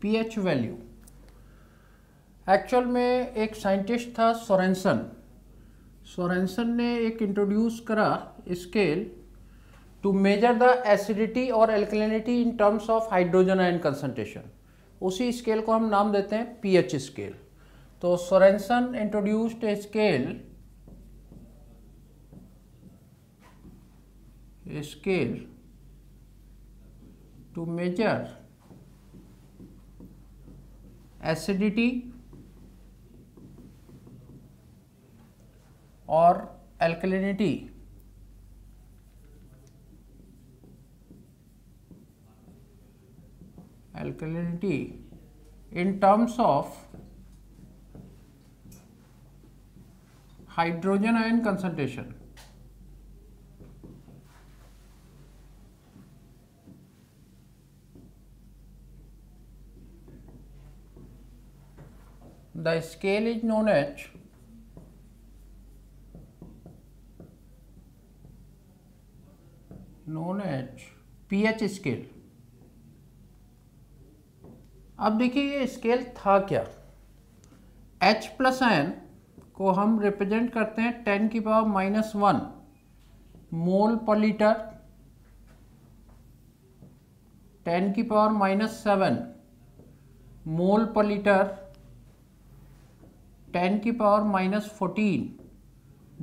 PH value. Actual में एक scientist था सोरेंसन ने एक इंट्रोड्यूस करा scale to measure the acidity और alkalinity in terms of hydrogen ion concentration. उसी स्केल को हम नाम देते हैं पीएच स्केल। तो Sorensen introduced a scale to measure acidity और alkalinity in terms of hydrogen ion concentration. The scale is known as pH scale. अब देखिए ये स्केल था क्या। H प्लस आयन को हम रिप्रेजेंट करते हैं 10⁻⁻1 मोल पर लीटर, 10⁻⁻7 मोल पर लीटर, 10⁻⁻14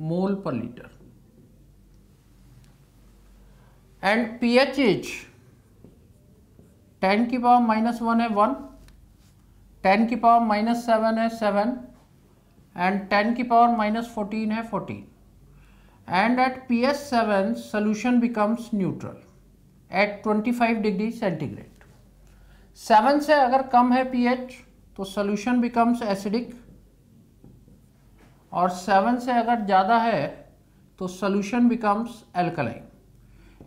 मोल पर लीटर, and pH is 10⁻⁻1 है 1, 10⁻⁻7 है 7 and 10⁻⁻14 है 14, and at pH 7 solution becomes neutral at 25 degree centigrade. 7 से अगर कम है pH तो solution becomes acidic और 7 से अगर ज़्यादा है तो solution becomes alkaline।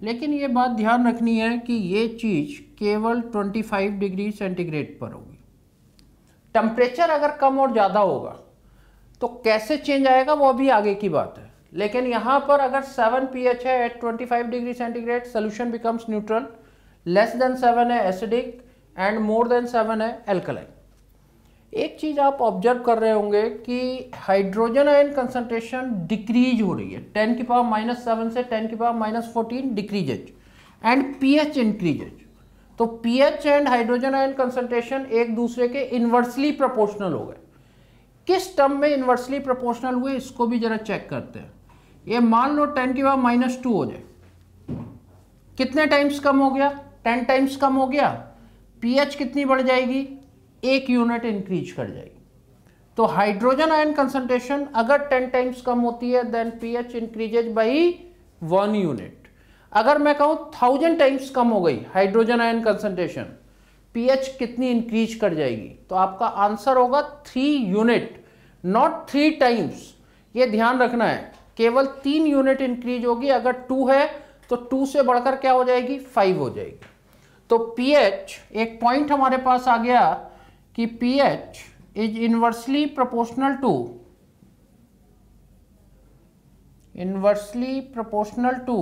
लेकिन ये बात ध्यान रखनी है कि ये चीज़ केवल 25 डिग्री सेंटीग्रेड पर होगी। टेम्परेचर अगर कम और ज़्यादा होगा तो कैसे चेंज आएगा वो अभी आगे की बात है। लेकिन यहाँ पर अगर 7 pH है at 25 degree centigrade solution becomes neutral, less than 7 है एसिडिक एंड मोर देन 7 है एल्कलाइन। एक चीज़ आप ऑब्जर्व कर रहे होंगे कि हाइड्रोजन आयन कंसंट्रेशन डिक्रीज हो रही है 10⁻⁻7 से 10⁻⁻14 डिक्रीजेज एंड पीएच इंक्रीजेज। तो pH and hydrogen ion concentration एक दूसरे के इन्वर्सली प्रोपोर्शनल हो गए। किस टर्म में इन्वर्सली प्रोपोर्शनल हुए इसको भी जरा चेक करते हैं। ये मान लो 10⁻⁻2 हो जाए, कितने टाइम्स कम हो गया? 10 टाइम्स कम हो गया। पीएच कितनी बढ़ जाएगी? 1 यूनिट इंक्रीज कर जाएगी। तो हाइड्रोजन आयन कंसंट्रेशन अगर 10 टाइम्स कम होती है then pH increases by 1 unit. अगर मैं कहूं 1000 टाइम्स कम हो गई हाइड्रोजन आयन कंसंट्रेशन, पीएच कितनी इंक्रीज कर जाएगी? तो आपका आंसर होगा 3 यूनिट, नॉट 3 टाइम्स। ये ध्यान रखना है, केवल 3 यूनिट इंक्रीज होगी। अगर 2 है तो 2 से बढ़कर क्या हो जाएगी? 5 हो जाएगी। तो पीएच, एक पॉइंट हमारे पास आ गया कि pH is inversely proportional to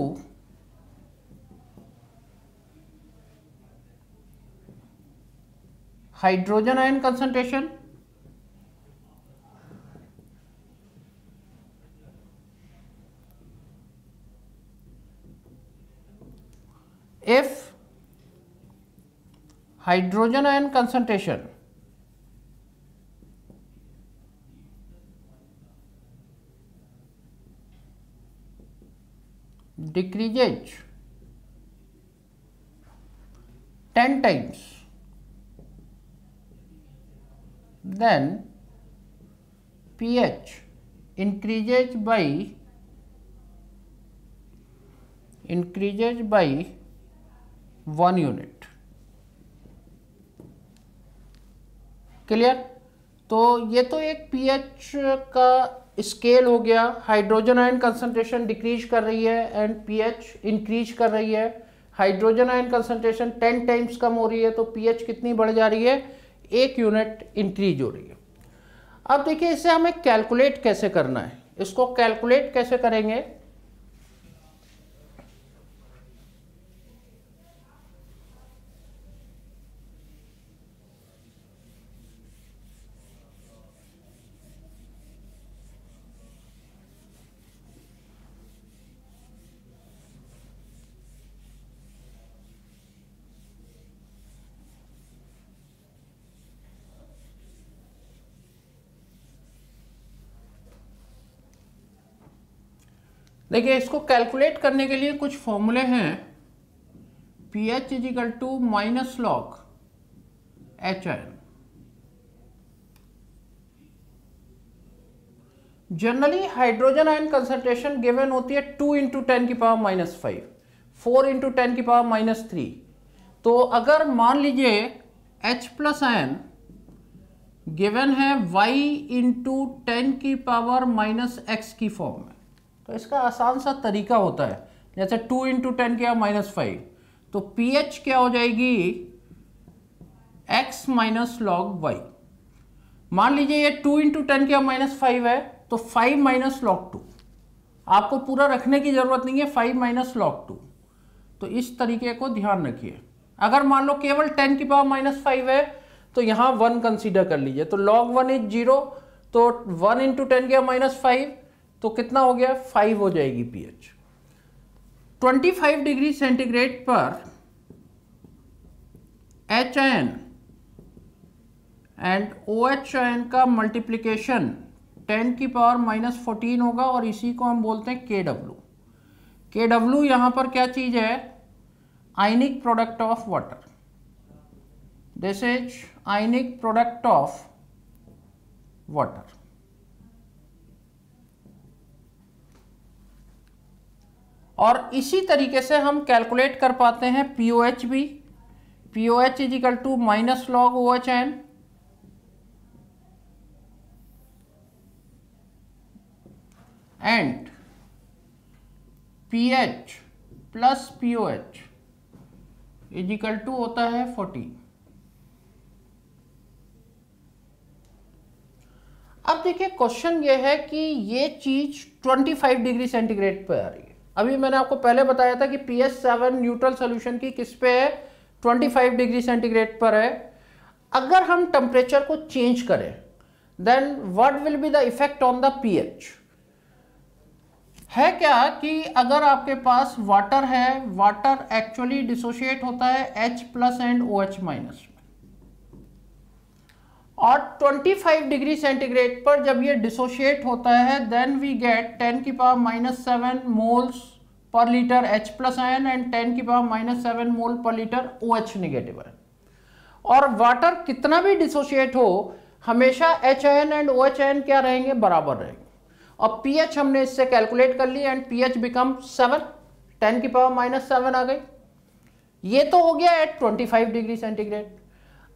hydrogen ion concentration if hydrogen ion concentration decreases 10 times, then pH increases by 1 unit. Clear? तो ये तो एक पीएच का स्केल हो गया। हाइड्रोजन आयन कंसंट्रेशन डिक्रीज कर रही है एंड पीएच इंक्रीज कर रही है। हाइड्रोजन आयन कंसंट्रेशन 10 टाइम्स कम हो रही है तो पीएच कितनी बढ़ जा रही है? 1 यूनिट इंक्रीज हो रही है। अब देखिए इसे हमें कैलकुलेट कैसे करना है। इसको कैलकुलेट कैसे करेंगे? देखिए इसको कैलकुलेट करने के लिए कुछ फॉर्मूले हैं। pH is equal to minus log HN। Generally hydrogen ion concentration given होती है 2 इंटू 10 की पावर माइनस 5, 4 इंटू 10 की पावर माइनस 3। तो अगर मान लीजिए H प्लस आयन गिवन है y इंटू 10 की पावर माइनस x की फॉर्म में, तो इसका आसान सा तरीका होता है, जैसे 2 इंटू 10 की पावर माइनस 5, तो pH क्या हो जाएगी x माइनस लॉग y। मान लीजिए ये 2 इंटू 10 की पावर माइनस 5 है, तो 5 माइनस लॉग 2, आपको पूरा रखने की जरूरत नहीं है, 5 माइनस लॉग 2। तो इस तरीके को ध्यान रखिए। अगर मान लो केवल 10 की पावर माइनस 5 है तो यहाँ 1 कंसीडर कर लीजिए, तो log 1 इज 0, तो 1 इंटू 10 की पावर माइनस 5, तो कितना हो गया 5 हो जाएगी pH। 25 डिग्री सेंटीग्रेड पर HN एंड OH आयन का मल्टीप्लिकेशन 10 की पावर माइनस 14 होगा, और इसी को हम बोलते हैं KW। KW यहाँ पर क्या चीज है, ionic product of water. This is ionic product of water. और इसी तरीके से हम कैलकुलेट कर पाते हैं POH भी। POH is equal to minus log OH ion and pH plus POH is equal to होता है 14। अब देखिए क्वेश्चन ये है कि ये चीज 25 डिग्री सेंटीग्रेड पे आ रही है। अभी मैंने आपको पहले बताया था कि pH 7 न्यूट्रल सॉल्यूशन की किस पे है, 25 डिग्री सेंटीग्रेड पर है। अगर हम टेम्परेचर को चेंज करें then what will be the effect on the pH। है क्या कि अगर आपके पास वाटर है, वाटर एक्चुअली डिसोशिएट होता है H plus and OH minus में, और 25 डिग्री सेंटीग्रेड पर जब ये डिसोशिएट होता है देन वी गेट 10 की power minus 7 moles per litre H plus ion and 10 की पावर माइनस 7 मोल पर लीटर OH नेगेटिव आयन। और वाटर कितना भी डिसोशिएट हो हमेशा H ion and OH ion क्या रहेंगे, बराबर रहेंगे। और pH हमने इससे कैलकुलेट कर ली एंड pH बिकम 7, 10 की पावर माइनस 7 आ गई। ये तो हो गया एट 25 डिग्री सेंटीग्रेड।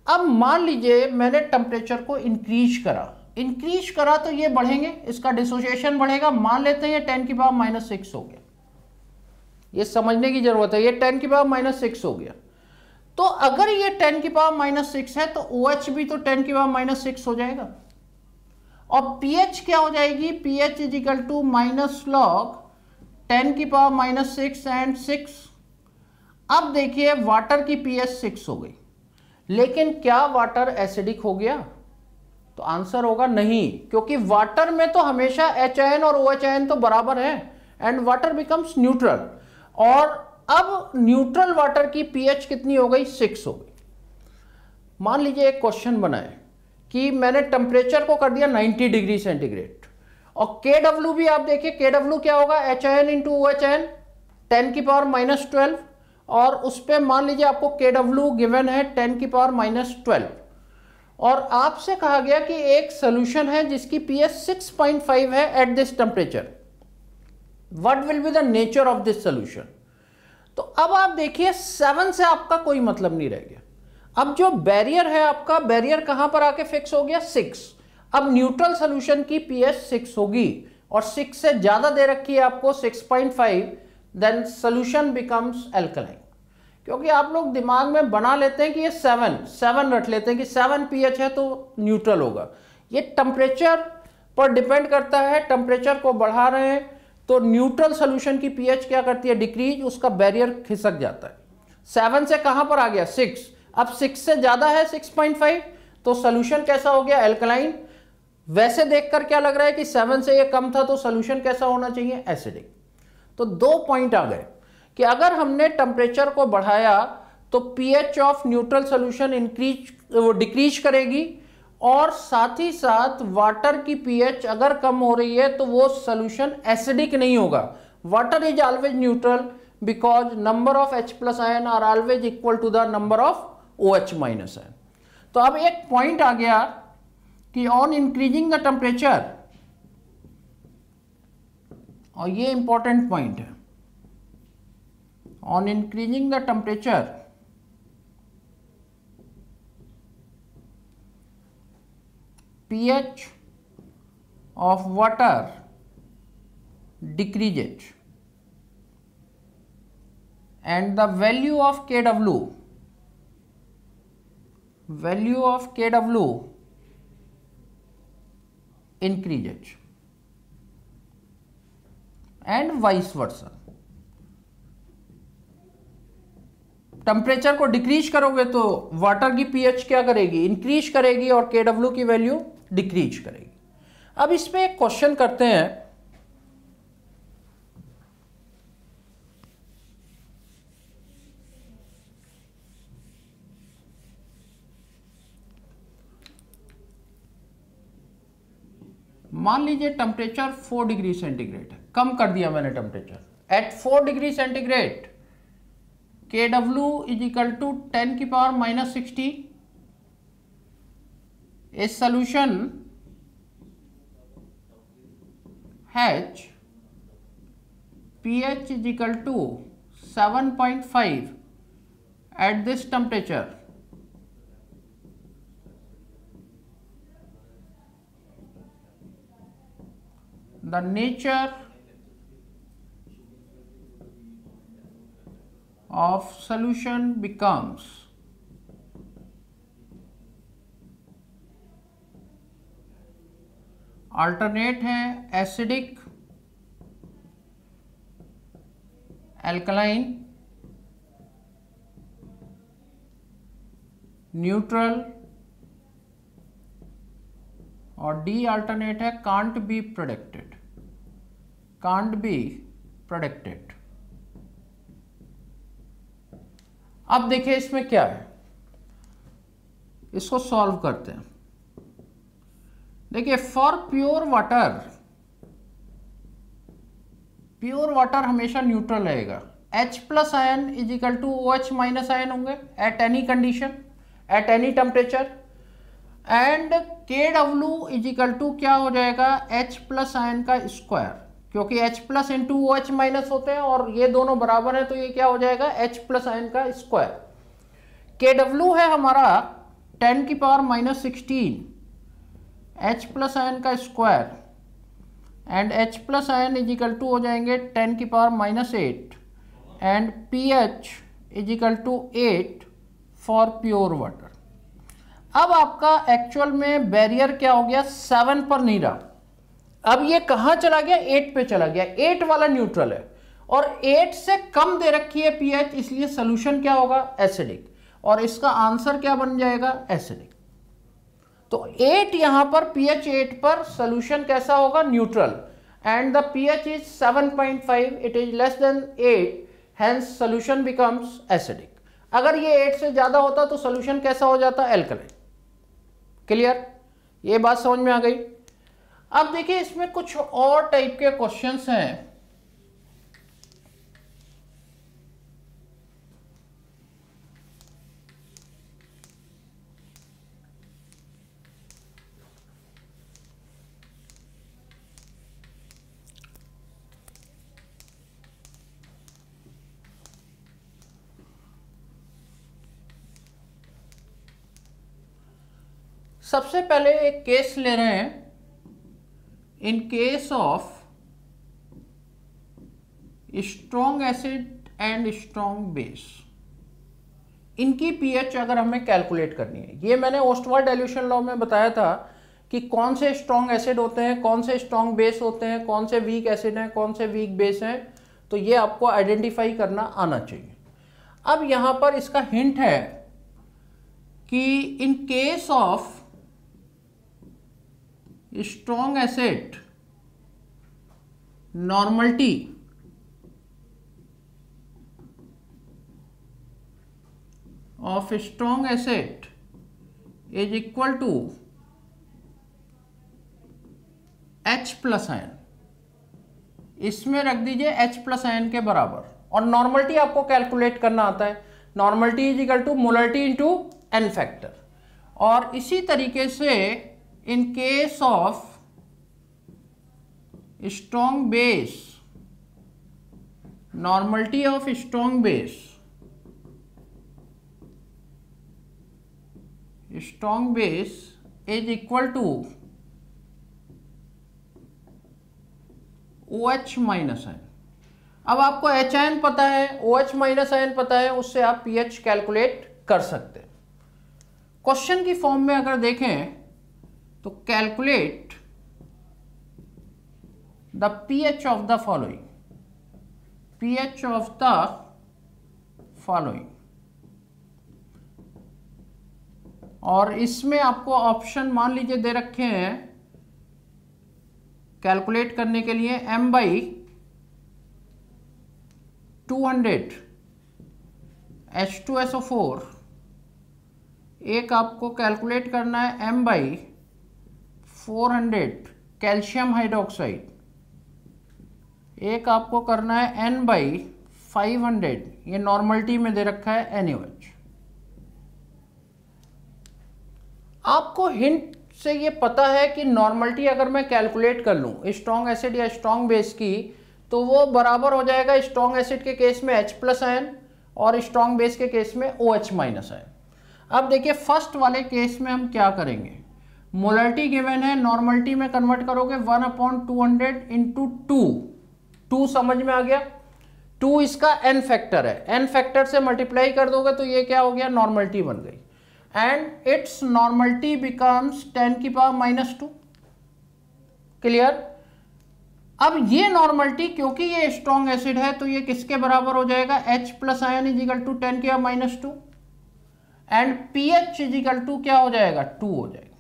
अब मान लीजिए मैंने टेम्परेचर को इंक्रीज करा तो ये बढ़ेंगे, इसका डिसोसिएशन बढ़ेगा। मान लेते हैं ये 10 की पावर माइनस 6 हो गया, ये समझने की जरूरत है, ये 10 की पावर माइनस 6 हो गया। तो अगर ये 10 की पावर माइनस 6 है तो OH भी तो 10 की पावर माइनस 6 हो जाएगा। और pH क्या हो जाएगी, pH is equal to minus log 10 की पावर माइनस 6 एंड 6। अब देखिए वाटर की pH 6 हो गई, लेकिन क्या वाटर एसिडिक हो गया? तो आंसर होगा नहीं, क्योंकि वाटर में तो हमेशा H आयन और OH आयन तो बराबर है एंड वाटर बिकम्स न्यूट्रल। और अब न्यूट्रल वाटर की pH कितनी हो गई, 6 हो गई। मान लीजिए एक क्वेश्चन बनाए कि मैंने टेम्परेचर को कर दिया 90 डिग्री सेंटीग्रेड, और KW भी आप देखिए, KW क्या होगा, H ion into OH ion 10 की पावर माइनस 12, और उस पर मान लीजिए आपको KW गिवन है 10 की पावर माइनस 12, और आपसे कहा गया कि एक सोल्यूशन है जिसकी pH 6.5 है at this temperature, what will be the nature of this solution. तो अब आप देखिए 7 से आपका कोई मतलब नहीं रह गया। अब जो बैरियर है आपका, बैरियर कहां पर आके फिक्स हो गया, 6। अब न्यूट्रल सोल्यूशन की pH 6 होगी और 6 से ज्यादा दे रखी है आपको 6.5, देन सोल्यूशन बिकम्स एल्कलाइन। क्योंकि आप लोग दिमाग में बना लेते हैं कि ये 7 रख लेते हैं कि 7 pH है तो न्यूट्रल होगा। ये टेम्परेचर पर डिपेंड करता है, टेम्परेचर को बढ़ा रहे हैं तो न्यूट्रल सोल्यूशन की pH क्या करती है, डिक्रीज, उसका बैरियर खिसक जाता है। 7 से कहां पर आ गया, 6। अब 6 से ज्यादा है 6.5, तो सोल्यूशन कैसा हो गया, एल्कलाइन। वैसे देखकर क्या लग रहा है कि 7 से ये कम था, तो सोल्यूशन कैसा होना चाहिए, एसिडिक। तो 2 पॉइंट आ गए कि अगर हमने टेम्परेचर को बढ़ाया तो pH of neutral solution decrease करेगी, और साथ ही साथ वाटर की pH अगर कम हो रही है तो वो सोल्यूशन एसिडिक नहीं होगा, Water is always neutral because number of H plus ion are always equal to the number of OH minus ion. तो अब एक पॉइंट आ गया कि ऑन इंक्रीजिंग द टेम्परेचर, और ये इंपॉर्टेंट पॉइंट है, on increasing the temperature pH of water decreases and the value of Kw increases and vice versa. Temperature को decrease करोगे तो वाटर की पीएच क्या करेगी, इंक्रीज करेगी, और Kw की वैल्यू डिक्रीज करेगी. अब इसमें एक क्वेश्चन करते हैं. मान लीजिए टेम्परेचर 4 डिग्री सेंटीग्रेड है, कम कर दिया मैंने temperature. At 4 degree centigrade Kw is equal to 10 की power minus 60. A solution H pH is equal to 7.5 at this temperature. The nature of solution becomes alternate है एसिडिक, एल्कलाइन, न्यूट्रल, और D alternate है can't be प्रोडक्टेड. अब देखिए इसमें क्या है, इसको सॉल्व करते हैं. देखिए फॉर प्योर वाटर हमेशा न्यूट्रल रहेगा. H plus ion is equal to OH minus ion होंगे at any condition, at any temperature, and Kw is equal to क्या हो जाएगा, H प्लस आयन का स्क्वायर, क्योंकि H plus into OH minus होते हैं और ये दोनों बराबर हैं, तो ये क्या हो जाएगा, H प्लस आयन का स्क्वायर. Kw है हमारा 10 की power minus 16, H plus ion का square, and H plus ion is equal to हो जाएंगे 10 की power minus 8, and pH is equal to 8 for pure water. अब आपका एक्चुअल में बैरियर क्या हो गया, 7 पर नहीं रहा, अब ये कहाँ चला गया, 8 पे चला गया. 8 वाला न्यूट्रल है और 8 से कम दे रखी है pH, इसलिए सोल्यूशन क्या होगा, एसिडिक, और इसका आंसर क्या बन जाएगा, एसिडिक. तो 8 यहां पर pH 8 पर सोल्यूशन कैसा होगा, neutral, and the pH is 7.5, it is less than 8, hence solution becomes acidic. अगर ये 8 से ज्यादा होता तो सोल्यूशन कैसा हो जाता, एल्कलाइन. क्लियर, ये बात समझ में आ गई. अब देखिए इसमें कुछ और टाइप के क्वेश्चंस हैं. सबसे पहले एक केस ले रहे हैं. इन case of strong acid and strong base, इनकी पीएच अगर हमें कैलकुलेट करनी है, ये मैंने ओस्टवाल्ड डाइल्यूशन लॉ में बताया था कि कौन से स्ट्रॉन्ग एसिड होते हैं, कौन से स्ट्रॉन्ग बेस होते हैं, कौन से वीक एसिड हैं, कौन से वीक बेस हैं. तो ये आपको आइडेंटिफाई करना आना चाहिए. अब यहां पर इसका हिंट है कि इन case of strong acid normality of strong acid is equal to H plus ion. इसमें रख दीजिए H प्लस आयन के बराबर, और नॉर्मलिटी आपको कैलकुलेट करना आता है, normality is equal to molarity into N factor. और इसी तरीके से in case of strong base, normality of strong base, strong base is equal to OH minus ion. अब आपको H आयन पता है, OH माइनस आयन पता है, उससे आप pH कैलकुलेट कर सकते हैं। क्वेश्चन की फॉर्म में अगर देखें तो calculate the pH of the following, pH of the following, और इसमें आपको ऑप्शन मान लीजिए दे रखे हैं कैलकुलेट करने के लिए m/200 H2SO4, एक आपको कैलकुलेट करना है m/400 कैल्शियम हाइड्रोक्साइड, एक आपको करना है n/500, ये नॉर्मलिटी में दे रखा है NaOH। आपको हिंट से ये पता है कि नॉर्मलिटी अगर मैं कैलकुलेट कर लूँ स्ट्रॉन्ग एसिड या स्ट्रॉन्ग बेस की, तो वो बराबर हो जाएगा स्ट्रॉन्ग एसिड के केस में H प्लस आयन और स्ट्रॉन्ग बेस के केस में OH माइनस आयन। अब देखिए फर्स्ट वाले केस में हम क्या करेंगे, मोलरिटी गिवन है, नॉर्मलिटी में कन्वर्ट करोगे 1/200 इंटू 2 समझ में आ गया, 2 इसका n फैक्टर है, n फैक्टर से मल्टीप्लाई कर दोगे तो ये क्या हो गया, नॉर्मलिटी बन गई, and it's normality becomes 10⁻⁻²। Clear. अब ये नॉर्मलिटी क्योंकि ये स्ट्रॉन्ग एसिड है तो ये किसके बराबर हो जाएगा, H plus ion is equal to 10⁻⁻², and pH is equal to क्या हो जाएगा, 2 हो जाएगा।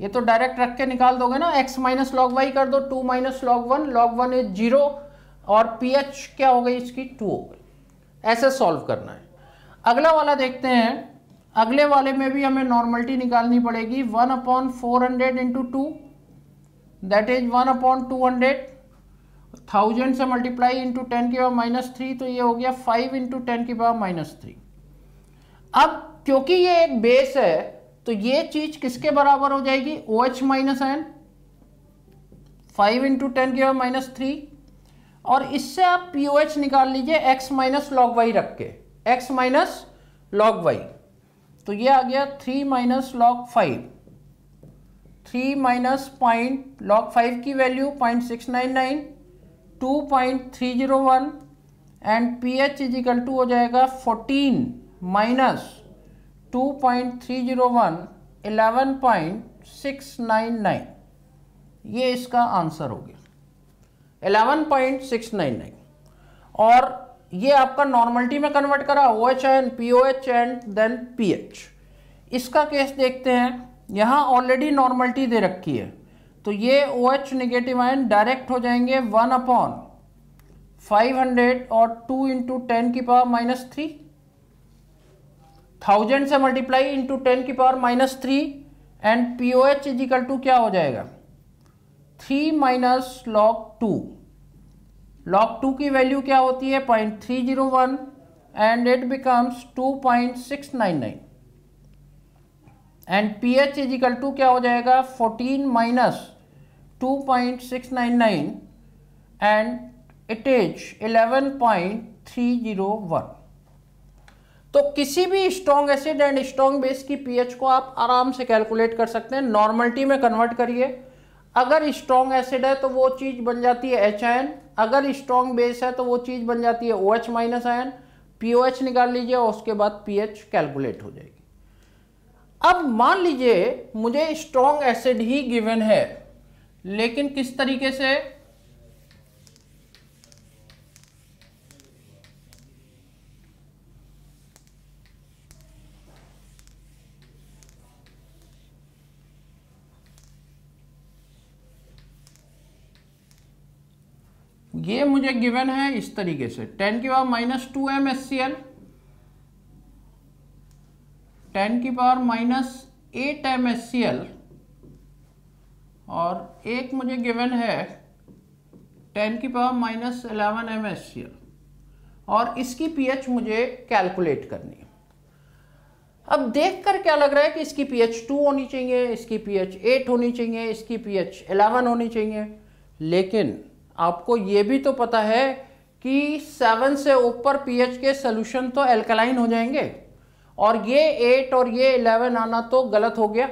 ये तो डायरेक्ट रख के निकाल दोगे ना, x माइनस लॉग वाई कर दो, 2 माइनस लॉग 1, log 1 इज 0, और pH क्या हो गई इसकी, 2 हो गई। ऐसे सॉल्व करना है। अगला वाला देखते हैं, अगले वाले में भी हमें नॉर्मलिटी निकालनी पड़ेगी, 1/400 इंटू 2 दैट इज 1/200, 1000 से मल्टीप्लाई इंटू 10⁻³ तो ये हो गया 5 इंटू 10⁻³ अब क्योंकि ये एक बेस है तो ये चीज किसके बराबर हो जाएगी, OH माइनस आयन, 5 इंटू 10⁻³ और इससे आप POH निकाल लीजिए x माइनस लॉग वाई रख के, x माइनस लॉग वाई, तो ये आ गया 3 minus log 5, 3 minus point log 5 की value 0.699, 2.301 and pH is equal to हो जाएगा 14 माइनस 2.301 11.699, ये इसका आंसर हो गया 11.699। और ये आपका नॉर्मलिटी में कन्वर्ट करा, OH ion, POH and then pH। इसका केस देखते हैं, यहाँ ऑलरेडी नॉर्मलिटी दे रखी है तो ये OH नेगेटिव आयन डायरेक्ट हो जाएंगे 1/500 और 2 इंटू 10⁻³ 1000 से multiply into 10⁻³ and POH is equal to क्या हो जाएगा, 3 माइनस लॉग 2, लॉग 2 की वैल्यू क्या होती है 0.301 and it becomes 2.699 and pH is equal to क्या हो जाएगा 14 माइनस 2.699 एंड इट इज 11.301। तो किसी भी strong acid and strong base की pH को आप आराम से कैलकुलेट कर सकते हैं, नॉर्मलिटी में कन्वर्ट करिए, अगर स्ट्रॉन्ग एसिड है तो वो चीज़ बन जाती है H आयन, अगर स्ट्रॉन्ग बेस है तो वो चीज़ बन जाती है OH माइनस आयन, POH निकाल लीजिए और उसके बाद pH कैलकुलेट हो जाएगी। अब मान लीजिए मुझे स्ट्रॉन्ग एसिड ही गिवन है, लेकिन किस तरीके से, ये मुझे गिवन है इस तरीके से 10⁻⁻² MnCl, 10⁻⁸ MnCl और एक मुझे गिवन है 10 की पावर -11 MnHCl और इसकी pH मुझे कैलकुलेट करनी है। अब देखकर क्या लग रहा है कि इसकी pH 2 होनी चाहिए, इसकी pH 8 होनी चाहिए, इसकी pH 11 होनी चाहिए, लेकिन आपको ये भी तो पता है कि 7 से ऊपर pH के सोल्यूशन तो एल्कलाइन हो जाएंगे और ये 8 और ये 11 आना तो गलत हो गया।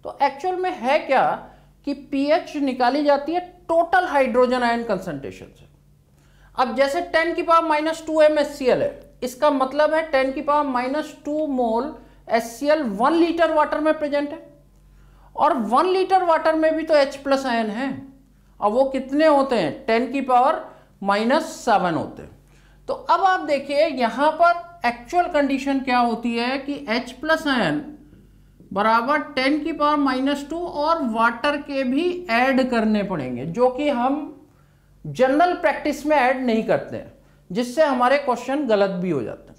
तो एक्चुअल में है क्या कि pH निकाली जाती है टोटल हाइड्रोजन आयन कंसंट्रेशन से। अब जैसे 10 की पावर -2 MnHCl है, इसका मतलब है 10 की पावर -2 मोल HCl 1 लीटर वाटर में प्रेजेंट है और 1 लीटर वाटर में भी तो H+ आयन है। अब वो कितने होते हैं? 10 की पावर -7 होते हैं। तो अब आप देखिए यहां पर एक्चुअल कंडीशन क्या होती है कि H+ आयन बराबर 10 की पावर -2 और वाटर के भी ऐड करने पड़ेंगे, जो कि हम जनरल प्रैक्टिस में ऐड नहीं करते हैं, जिससे हमारे क्वेश्चन गलत भी हो जाते हैं।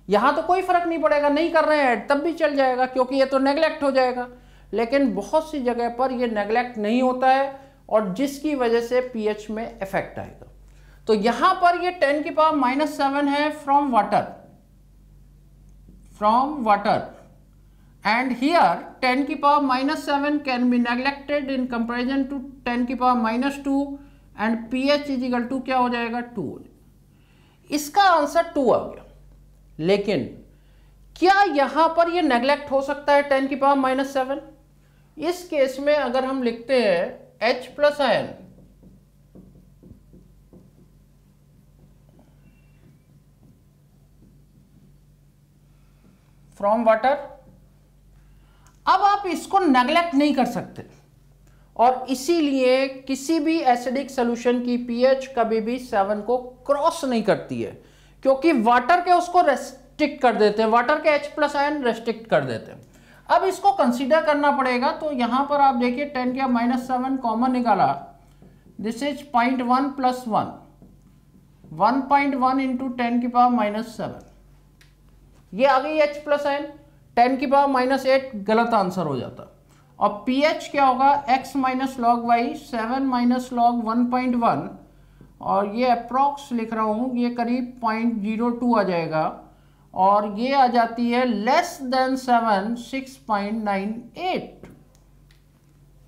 यहां तो कोई फर्क नहीं पड़ेगा, नहीं कर रहे हैं ऐड तब भी चल जाएगा क्योंकि ये तो नेग्लेक्ट हो जाएगा, लेकिन बहुत सी जगह पर ये नेग्लेक्ट नहीं होता है और जिसकी वजह से pH में इफेक्ट आएगा। तो यहां पर ये 10 की पावर -7 है फ्रॉम वाटर and here 10 की पावर -7 can be neglected in comparison to 10 की पावर -2 and pH is equal to क्या हो जाएगा? 2 हो जाएगा। इसका आंसर 2 आ गया। लेकिन क्या यहां पर ये नेग्लेक्ट हो सकता है 10 की पावर -7? इस केस में अगर हम लिखते हैं H+ आयन फ्रॉम वाटर, अब आप इसको नेग्लेक्ट नहीं कर सकते और इसीलिए किसी भी एसिडिक सॉल्यूशन की pH कभी भी 7 को क्रॉस नहीं करती है, क्योंकि वाटर के उसको रेस्ट्रिक्ट कर देते हैं, वाटर के H+ आयन रेस्ट्रिक्ट कर देते हैं। अब इसको कंसीडर करना पड़ेगा। तो यहां पर आप देखिए 10 की -7 कॉमन निकाला, दिस इज 0.1 + 1, 1.1 इंटू 10 की पावर -7, ये आ गई H+ आयन। 10 की पावर -8 गलत आंसर हो जाता और pH क्या होगा? x - log y 7 - log 1.1 और ये अप्रॉक्स लिख रहा हूं, ये करीब 0.02 आ जाएगा और ये आ जाती है लेस देन 7 6.98,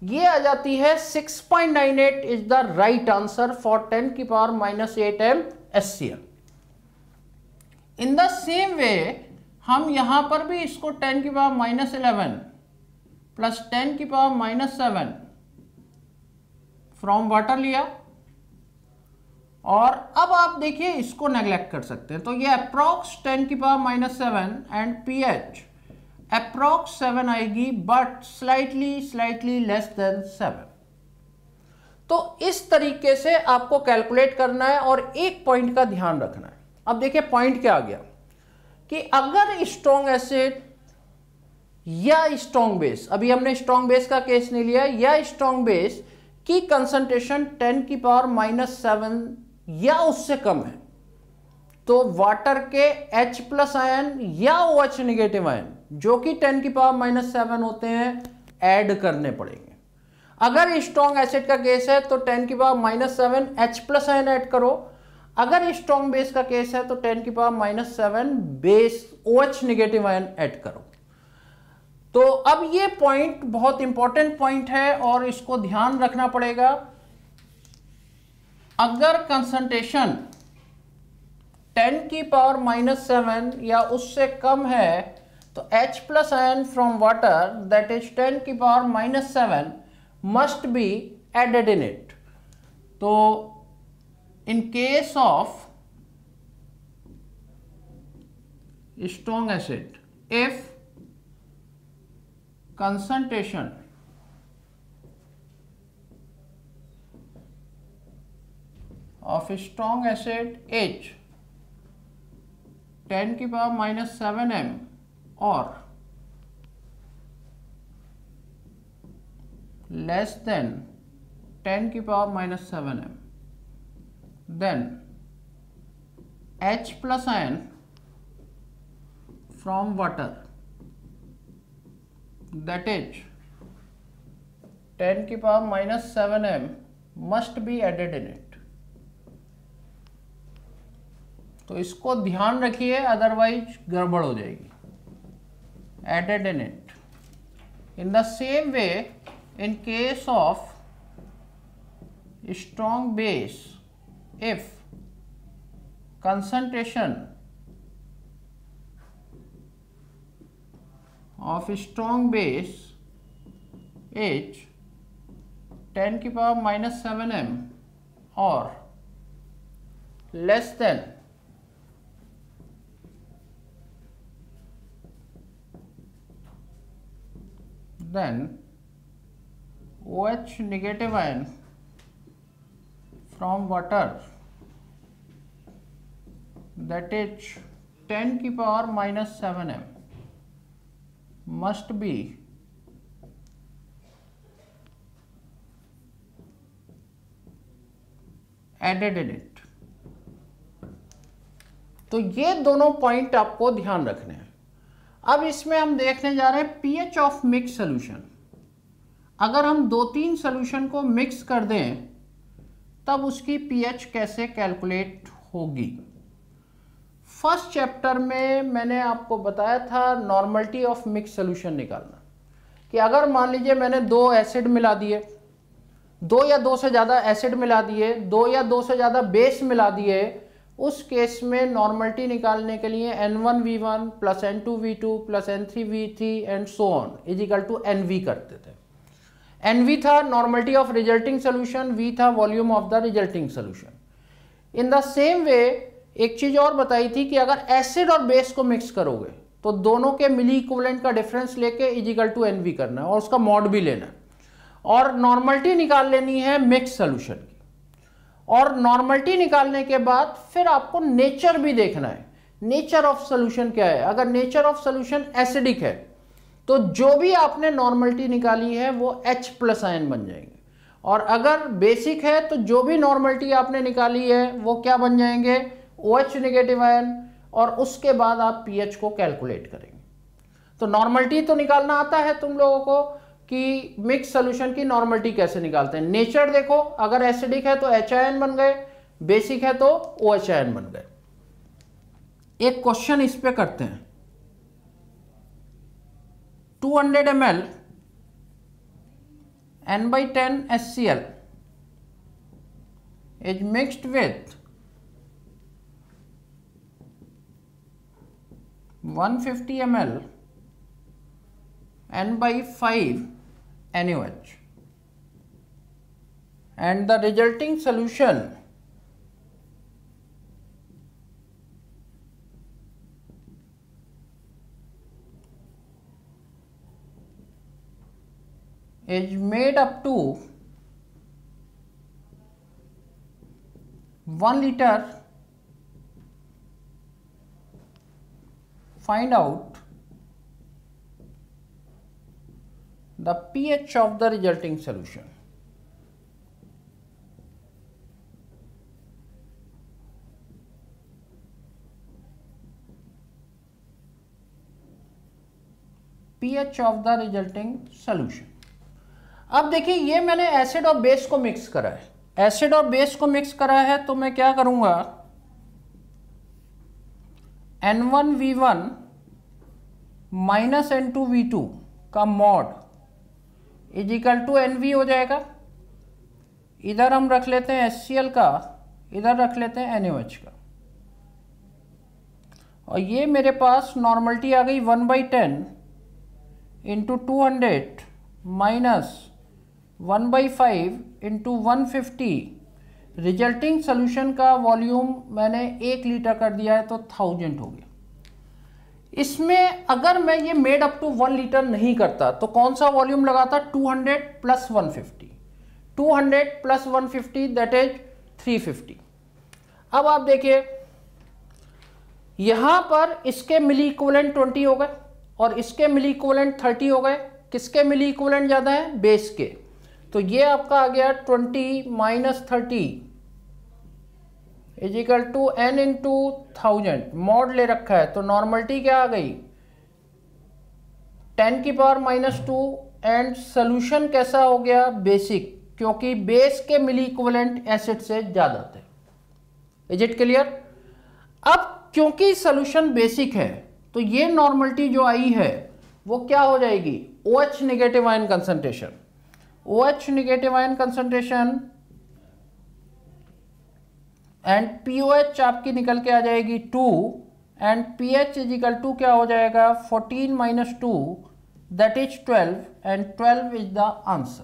ये आ जाती है 6.98 is the right answer for 10 की power -8 MnHCl। In the same वे हम यहां पर भी इसको 10 की पावर -11 प्लस 10 की पावर -7 फ्रॉम वाटर लिया और अब आप देखिए इसको नेग्लेक्ट कर सकते हैं। तो ये अप्रॉक्स 10 की पावर -7 एंड pH अप्रॉक्स 7 आएगी बट स्लाइटली लेस देन 7। तो इस तरीके से आपको कैलकुलेट करना है और एक पॉइंट का ध्यान रखना है। अब देखिए पॉइंट क्या आ गया कि अगर स्ट्रॉन्ग एसिड या स्ट्रॉन्ग बेस, अभी हमने स्ट्रॉन्ग बेस का केस नहीं लिया, या स्ट्रॉन्ग बेस की कंसंट्रेशन 10 की पावर -7 या उससे कम है, तो वाटर के H+ आयन या OH नेगेटिव आयन जो कि 10 की पावर -7 होते हैं ऐड करने पड़ेंगे। अगर स्ट्रॉन्ग एसिड का केस है तो 10 की पावर -7 H+ आयन ऐड करो, अगर स्ट्रॉन्ग बेस का केस है तो 10 की पावर -7 base OH negative ion add करो। तो अब ये पॉइंट बहुत इंपॉर्टेंट पॉइंट है और इसको ध्यान रखना पड़ेगा। अगर कंसंट्रेशन 10 की पावर -7 या उससे कम है तो H+ ion from water that is 10 की पावर -7 must be added in it. तो in case of strong acid, if concentration of strong acid H 10 की पावर -7 m or less than 10 की पावर -7 m, then H+ ion from water that is 10 की पावर -7 m must be added in it. तो इसको ध्यान रखिए, अदरवाइज गड़बड़ हो जाएगी. Added in it. In the same way, in case of strong base, if concentration of strong base is 10 की पावर -7 m or less than then OH negative ion from water that is 10 की पावर -7 m must be added in it. तो ये दोनों point आपको ध्यान रखने हैं. अब इसमें हम देखने जा रहे हैं पीएच ऑफ मिक्स सोल्यूशन. अगर हम 2-3 सोल्यूशन को मिक्स कर दें तब उसकी पीएच कैसे कैलकुलेट होगी. फर्स्ट चैप्टर में मैंने आपको बताया था नॉर्मलिटी ऑफ मिक्स सोल्यूशन निकालना, कि अगर मान लीजिए मैंने 2 एसिड मिला दिए, 2 या 2 से ज़्यादा एसिड मिला दिए, 2 या 2 से ज़्यादा बेस मिला दिए, उस केस में नॉर्मलिटी निकालने के लिए N1V1 plus N2V2 plus N3V3 and so on is equal to NV करते थे. NV था normality of resulting solution, V था volume of the resulting solution. In the same way एक चीज़ और बताई थी कि अगर एसिड और बेस को मिक्स करोगे तो दोनों के मिली इक्विवेलेंट का डिफरेंस लेके इज इक्वल टू NV करना है और उसका मॉड भी लेना है और नॉर्मलिटी निकाल लेनी है मिक्स सोल्यूशन की. और नॉर्मलिटी निकालने के बाद फिर आपको नेचर भी देखना है, नेचर ऑफ सोल्यूशन क्या है. अगर नेचर ऑफ सोल्यूशन एसिडिक है तो जो भी आपने नॉर्मलिटी निकाली है वो H+ आयन बन जाएंगे, और अगर बेसिक है तो जो भी नॉर्मलिटी आपने निकाली है वो क्या बन जाएंगे, OH नेगेटिव आयन. और उसके बाद आप पीएच को कैलकुलेट करेंगे. तो नॉर्मलिटी तो निकालना आता है तुम लोगों को कि मिक्स सोल्यूशन की नॉर्मलिटी कैसे निकालते हैं. नेचर देखो, अगर एसिडिक है तो H आयन बन गए, बेसिक है तो OH आयन बन गए. एक क्वेश्चन इस पे करते हैं. 200 ml N/10 HCl is mixed with 150 ml N/5 NaOH and the resulting solution is made up to 1 liter. Find out the pH of the resulting solution. pH of the resulting solution. अब देखिए ये मैंने acid और base को mix करा है. Acid और base को मिक्स करा है तो मैं क्या करूंगा, N1V1 माइनस N2V2 का mod is equal to NV हो जाएगा. इधर हम रख लेते हैं HCl का, इधर रख लेते हैं NaOH का, और ये मेरे पास नॉर्मलिटी आ गई 1/10 into 200 minus 1/5 into 150. Resulting solution का वॉल्यूम मैंने 1 लीटर कर दिया है तो 1000 हो गया. इसमें अगर मैं ये मेड अप टू 1 लीटर नहीं करता तो कौन सा वॉल्यूम लगाता, 200 प्लस 150. 200 plus 150 that is 350. अब आप देखिए यहां पर इसके मिली इक्विवेलेंट 20 हो गए और इसके मिली इक्विवेलेंट 30 हो गए. किसके मिली इक्विवेलेंट ज़्यादा है, बेस के. तो ये आपका आ गया 20 minus 30 is equal to N into 1000. Mod ले रखा है तो नॉर्मलिटी क्या आ गई, 10 की पावर -2 एंड सोल्यूशन कैसा हो गया, बेसिक. क्योंकि बेस के मिली इक्विवेलेंट एसिड से ज्यादा थे। Is it clear? अब क्योंकि सॉल्यूशन बेसिक है तो ये नॉर्मलिटी जो आई है वो क्या हो जाएगी, OH negative ion concentration, OH negative ion concentration and POH आपकी निकल के आ जाएगी 2 and pH is equal to क्या हो जाएगा 14 minus 2 that is 12 and 12 is the answer.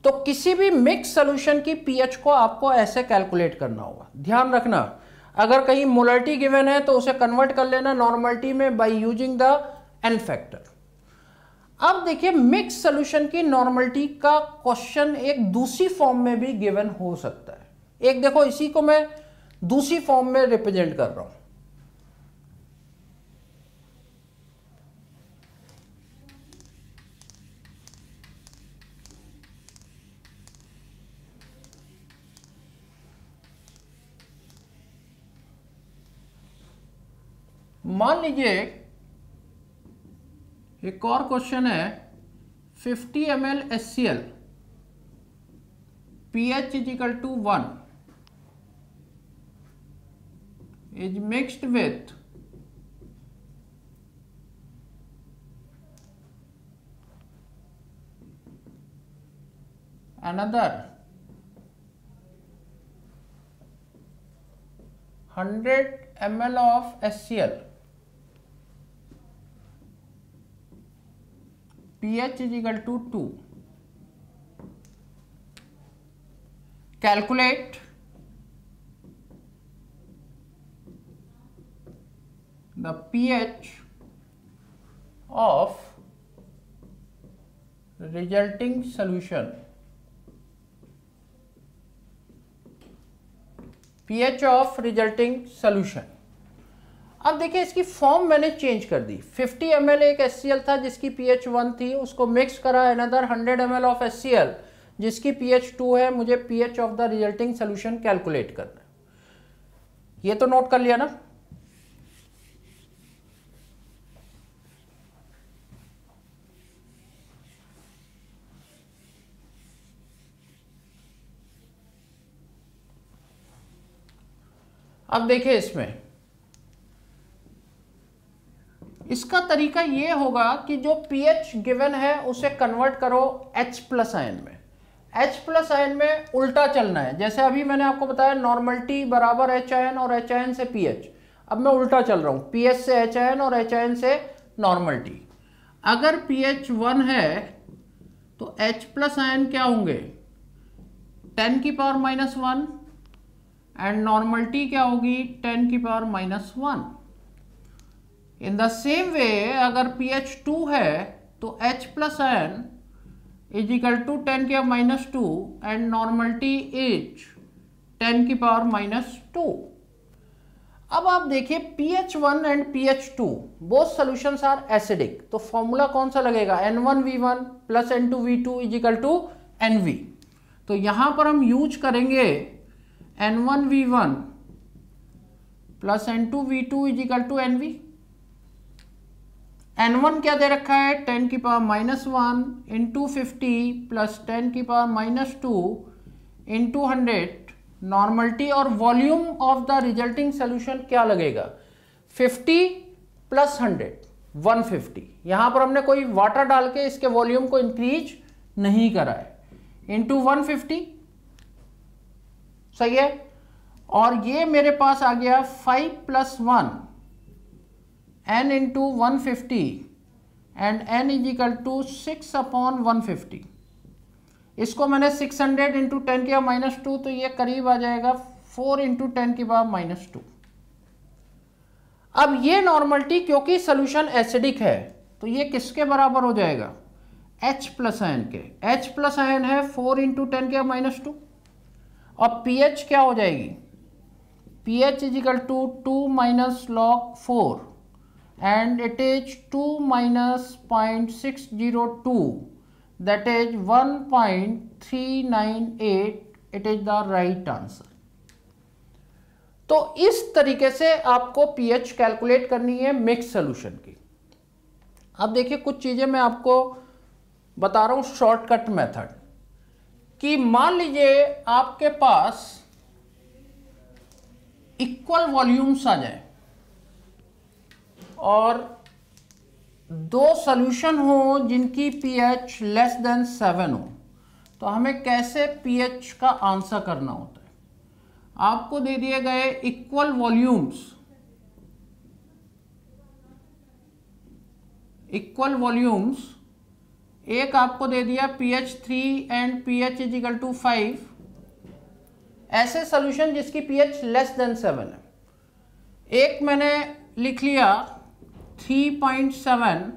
तो किसी भी मिक्स सॉल्यूशन की pH को आपको ऐसे कैलकुलेट करना होगा। ध्यान रखना, अगर कहीं मोलरिटी गिवन है तो उसे कन्वर्ट कर लेना नॉर्मलिटी में by using the n factor. अब देखिए मिक्स सॉल्यूशन की नॉर्मलिटी का क्वेश्चन एक दूसरी फॉर्म में भी गिवन हो सकता है। एक देखो इसी को मैं दूसरी फॉर्म में रिप्रेजेंट कर रहा हूं। मान लीजिए एक और क्वेश्चन है 50 ml HCl pH is equal to 1 is mixed with another 100 ml of HCl, pH is equal to 2. Calculate the pH of resulting solution, pH of resulting solution। अब देखिए इसकी फॉर्म मैंने चेंज कर दी। 50 ml एक HCl था जिसकी pH 1 थी, उसको मिक्स करा अनदर 100 ml ऑफ HCl जिसकी pH 2 है। मुझे pH of the resulting solution calculate करना है। ये तो नोट कर लिया ना। अब देखिए इसका तरीका ये होगा कि जो pH गिवन है उसे कन्वर्ट करो H प्लस आयन में। H प्लस आयन में उल्टा चलना है। जैसे अभी मैंने आपको बताया नॉर्मलिटी बराबर H आयन और H आयन से pH। अब मैं उल्टा चल रहा हूँ, pH से H आयन और H आयन से नॉर्मलिटी। अगर pH 1 है तो H प्लस आयन क्या होंगे 10 की पावर माइनस 1 एंड नॉर्मलिटी क्या होगी 10 की power minus 1। In the same way अगर pH 2 है तो H plus ion is equal to 10 की power minus 2 and normality is 10 की पावर माइनस 2। अब आप देखिए pH 1 and pH 2 both solutions are acidic, तो फॉर्मूला कौन सा लगेगा N1V1 plus N2V2 is equal to NV। तो यहां पर हम यूज करेंगे N1V1 plus N2V2 is equal to NV। N1 क्या दे रखा है 10 की पावर माइनस 1 इंटू 50 प्लस 10 की पावर माइनस 2 इंटू 100 नॉर्मलिटी, और volume of the resulting solution क्या लगेगा 50 प्लस 100 150। यहां पर हमने कोई वाटर डाल के इसके वॉल्यूम को इंक्रीज नहीं करा है इंटू 150। सही है। और ये मेरे पास आ गया 5 plus 1 n into 150 and n is equal to 6 upon 150। इसको मैंने 600 इंटू 10 की पावर माइनस 2, तो ये करीब आ जाएगा 4 इंटू 10 की पावर माइनस 2। अब ये नॉर्मलिटी क्योंकि सोल्यूशन एसिडिक है तो ये किसके बराबर हो जाएगा H प्लस आयन के। H प्लस आयन है 4 इंटू 10 की पावर माइनस 2 और pH क्या हो जाएगी pH is equal to 2 minus log 4 and it is 2 minus 0.602 that is 1.398। it is the right answer। तो इस तरीके से आपको pH कैलकुलेट करनी है मिक्स सॉल्यूशन की। अब देखिए कुछ चीजें मैं आपको बता रहा हूं शॉर्टकट मेथड। कि मान लीजिए आपके पास इक्वल वॉल्यूम्स आ जाए और दो सॉल्यूशन हो जिनकी पीएच लेस देन 7 हो, तो हमें कैसे पीएच का आंसर करना होता है। आपको दे दिए गए इक्वल वॉल्यूम्स, एक आपको दे दिया pH 3 and pH is equal to 5, ऐसे सॉल्यूशन जिसकी pH लेस देन 7 है। एक मैंने लिख लिया 3.7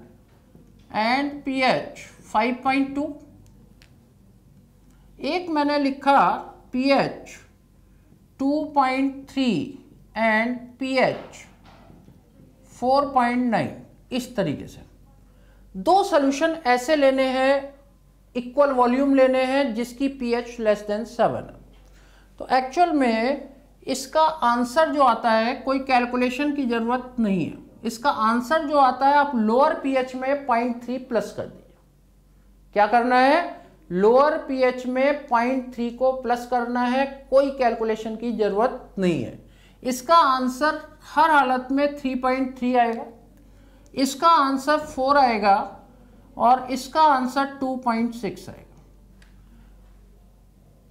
एंड pH 5.2, एक मैंने लिखा pH 2.3 एंड pH 4.9। इस तरीके से दो सॉल्यूशन ऐसे लेने हैं, इक्वल वॉल्यूम लेने हैं जिसकी pH लेस देन 7 है। तो एक्चुअल में इसका आंसर जो आता है, कोई कैलकुलेशन की जरूरत नहीं है। इसका आंसर जो आता है आप लोअर pH में 0.3 प्लस कर दीजिए। क्या करना है? लोअर pH में 0.3 को प्लस करना है, कोई कैलकुलेशन की जरूरत नहीं है। इसका आंसर हर हालत में 3.3 आएगा, इसका आंसर 4 आएगा और इसका आंसर 2.6 आएगा।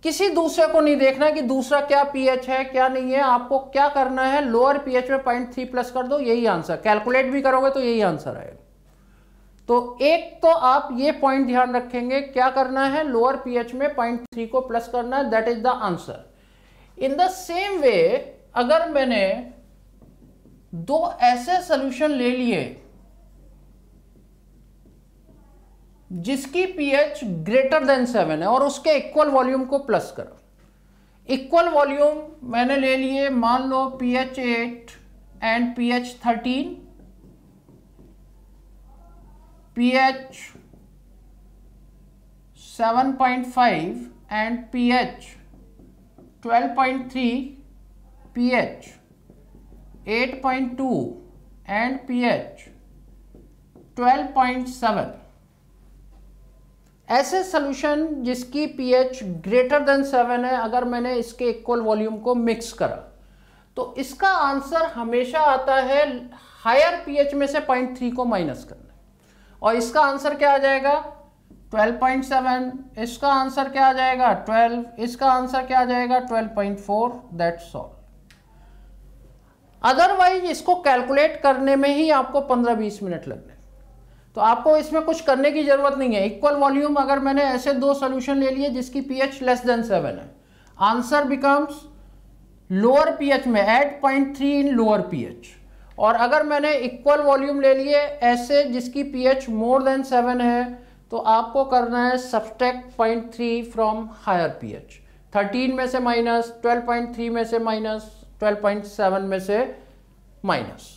किसी दूसरे को नहीं देखना कि दूसरा क्या पीएच है क्या नहीं है, आपको क्या करना है, लोअर पीएच में 0.3 प्लस कर दो, यही आंसर। कैलकुलेट भी करोगे तो यही आंसर आएगा। तो एक तो आप ये पॉइंट ध्यान रखेंगे, क्या करना है, लोअर पीएच में 0.3 को प्लस करना है, that is the answer. In the same way अगर मैंने दो ऐसे सॉल्यूशन ले लिए जिसकी pH ग्रेटर देन 7 है और उसके इक्वल वॉल्यूम को प्लस करो। इक्वल वॉल्यूम मैंने ले लिए, मान लो pH 8 and pH 13, pH 7.5 and pH 12.3, pH 8.2 and pH 12.7। ऐसे सॉल्यूशन जिसकी pH ग्रेटर देन 7 है, अगर मैंने इसके इक्वल वॉल्यूम को मिक्स करा तो इसका आंसर हमेशा आता है हायर pH में से 0.3 को माइनस करना, और इसका आंसर क्या आ जाएगा 12.7, इसका आंसर क्या आ जाएगा 12, इसका आंसर क्या आ जाएगा 12.4, दैट्स ऑल। अदरवाइज इसको कैलकुलेट करने में ही आपको 15-20 मिनट लगने, तो आपको इसमें कुछ करने की जरूरत नहीं है। इक्वल वॉल्यूम अगर मैंने ऐसे दो सॉल्यूशन ले लिए जिसकी pH लेस देन 7 है, आंसर बिकम्स लोअर pH में ऐड 0.3 इन लोअर pH। और अगर मैंने इक्वल वॉल्यूम ले लिए ऐसे जिसकी pH मोर देन 7 है, तो आपको करना है सब्सट्रैक्ट 0.3 फ्रॉम हायर pH। 13 में से माइनस, 12.3 में से माइनस, 12.7 में से माइनस।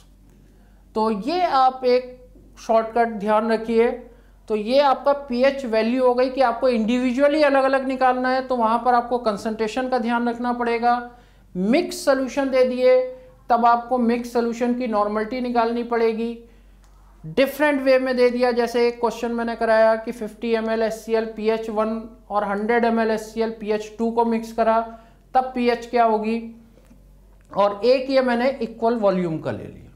तो ये आप एक शॉर्टकट ध्यान रखिए। तो ये आपका pH वैल्यू हो गई कि आपको इंडिविजुअली अलग अलग निकालना है, तो वहाँ पर आपको कंसंट्रेशन का ध्यान रखना पड़ेगा। मिक्स सोल्यूशन दे दिए तब आपको मिक्स सोल्यूशन की नॉर्मलिटी निकालनी पड़ेगी। डिफरेंट वे में दे दिया, जैसे एक क्वेश्चन मैंने कराया कि 50 ml HCl pH 1 और 100 ml HCl pH 2 को मिक्स करा, तब pH क्या होगी। और एक ये मैंने इक्वल वॉल्यूम का ले लिया।